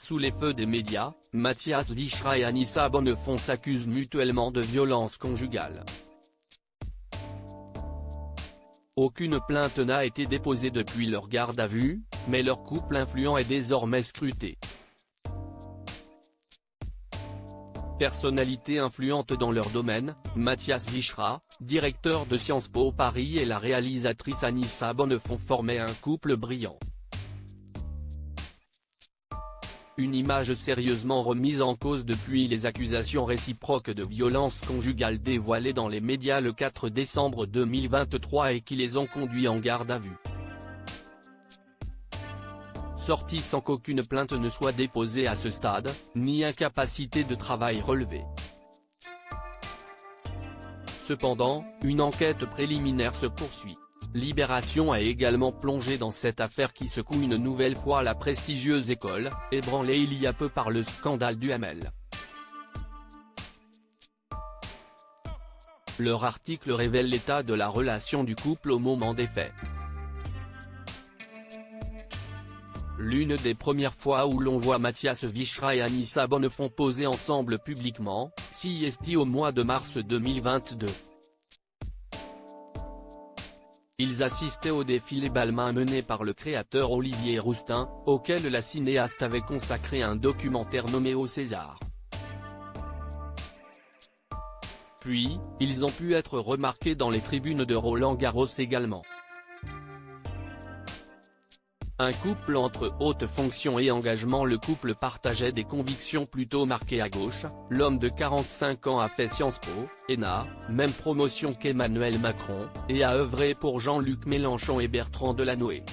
Sous les feux des médias, Mathias Vichra et Anissa Bonnefond s'accusent mutuellement de violence conjugale. Aucune plainte n'a été déposée depuis leur garde à vue, mais leur couple influent est désormais scruté. Personnalité influente dans leur domaine, Mathias Vichra, directeur de Sciences Po Paris et la réalisatrice Anissa Bonnefond formaient un couple brillant. Une image sérieusement remise en cause depuis les accusations réciproques de violence conjugale dévoilées dans les médias le 4 décembre 2023 et qui les ont conduits en garde à vue. Sortie sans qu'aucune plainte ne soit déposée à ce stade, ni incapacité de travail relevée. Cependant, une enquête préliminaire se poursuit. Libération a également plongé dans cette affaire qui secoue une nouvelle fois la prestigieuse école, ébranlée il y a peu par le scandale du ML. Leur article révèle l'état de la relation du couple au moment des faits. L'une des premières fois où l'on voit Mathias Vichra et Anissa Bonnefond poser ensemble publiquement, CIST au mois de mars 2022. Ils assistaient au défilé Balmain mené par le créateur Olivier Rousteing, auquel la cinéaste avait consacré un documentaire nommé Au César. Puis, ils ont pu être remarqués dans les tribunes de Roland-Garros également. Un couple entre haute fonction et engagement. Le couple partageait des convictions plutôt marquées à gauche. L'homme de 45 ans a fait Sciences Po, ENA, même promotion qu'Emmanuel Macron, et a œuvré pour Jean-Luc Mélenchon et Bertrand Delanoë.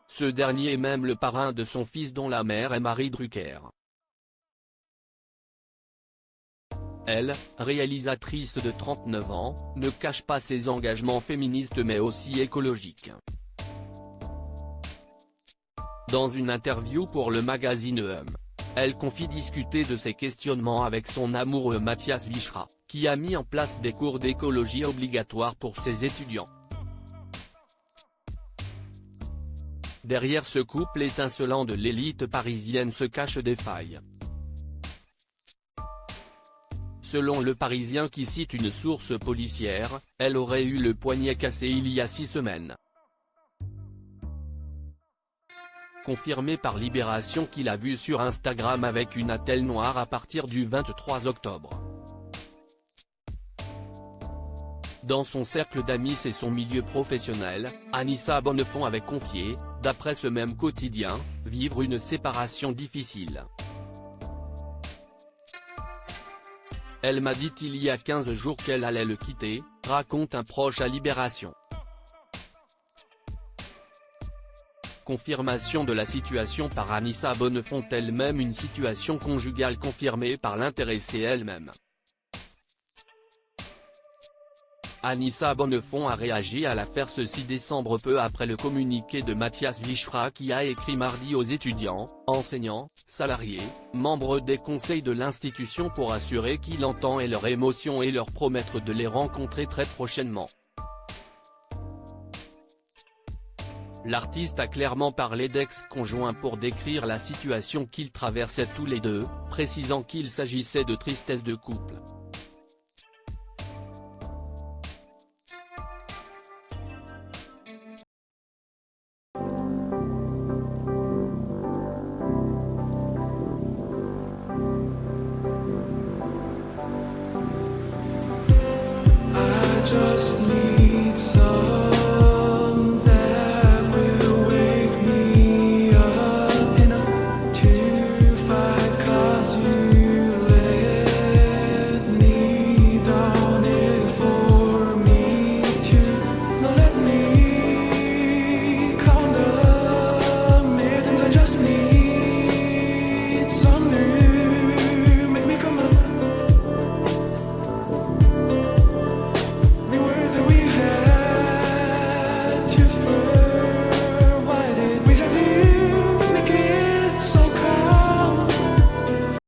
Ce dernier est même le parrain de son fils dont la mère est Marie Drucker. Elle, réalisatrice de 39 ans, ne cache pas ses engagements féministes mais aussi écologiques. Dans une interview pour le magazine elle confie discuter de ses questionnements avec son amoureux Mathias Vichra, qui a mis en place des cours d'écologie obligatoires pour ses étudiants. Derrière ce couple étincelant de l'élite parisienne se cachent des failles. Selon Le Parisien qui cite une source policière, elle aurait eu le poignet cassé il y a 6 semaines. Confirmé par Libération qu'il a vu sur Instagram avec une attelle noire à partir du 23 octobre. Dans son cercle d'amis et son milieu professionnel, Anissa Bonnefond avait confié, d'après ce même quotidien, vivre une séparation difficile. Elle m'a dit il y a 15 jours qu'elle allait le quitter, raconte un proche à Libération. Confirmation de la situation par Anissa Bonnefond, elle-même une situation conjugale confirmée par l'intéressée elle-même. Anissa Bonnefond a réagi à l'affaire ce 6 décembre peu après le communiqué de Mathias Vichra qui a écrit mardi aux étudiants, enseignants, salariés, membres des conseils de l'institution pour assurer qu'il entend et leurs émotions et leur promettre de les rencontrer très prochainement. L'artiste a clairement parlé d'ex-conjoint pour décrire la situation qu'ils traversaient tous les deux, précisant qu'il s'agissait de tristesse de couple. Just need